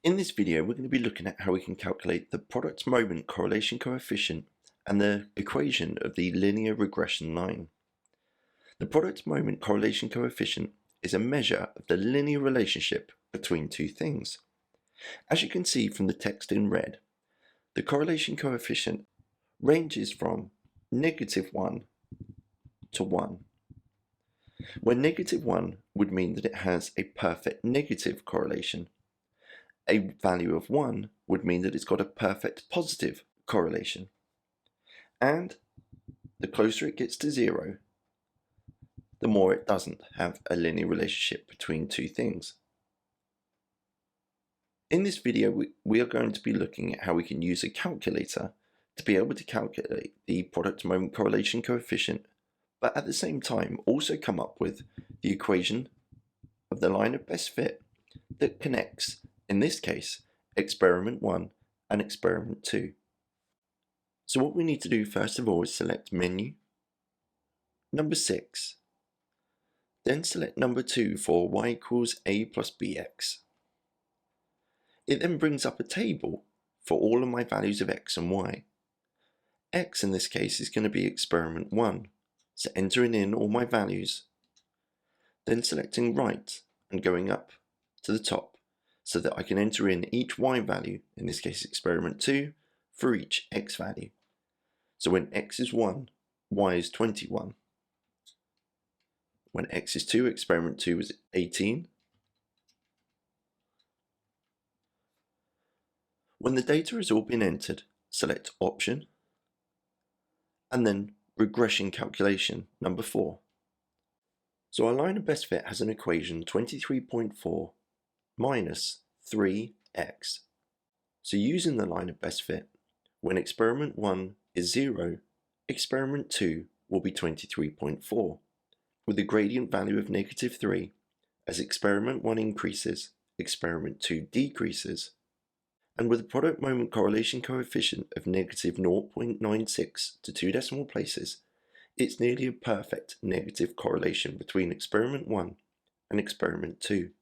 In this video, we're going to be looking at how we can calculate the product moment correlation coefficient and the equation of the linear regression line. The product moment correlation coefficient is a measure of the linear relationship between two things. As you can see from the text in red, the correlation coefficient ranges from -1 to 1, where -1 would mean that it has a perfect negative correlation. A value of 1 would mean that it's got a perfect positive correlation. And the closer it gets to 0, the more it doesn't have a linear relationship between two things. In this video, we are going to be looking at how we can use a calculator to be able to calculate the product moment correlation coefficient, but at the same time also come up with the equation of the line of best fit that connects, in this case, experiment 1 and experiment 2. So what we need to do first of all is select menu, number 6, then select number 2 for y equals a plus bx. It then brings up a table for all of my values of x and y. X in this case is going to be experiment 1, so entering in all my values, then selecting right and going up to the top so that I can enter in each y value, in this case experiment 2, for each x value. So when x is 1, y is 21. When x is 2, experiment 2 is 18. When the data has all been entered, select option and then regression calculation, number 4. So our line of best fit has an equation 23.4 minus 3x. So using the line of best fit, when experiment 1 is 0, experiment 2 will be 23.4, with a gradient value of -3. As experiment 1 increases, experiment 2 decreases, and with a product moment correlation coefficient of -0.96 to 2 decimal places, it's nearly a perfect negative correlation between experiment 1 and experiment 2.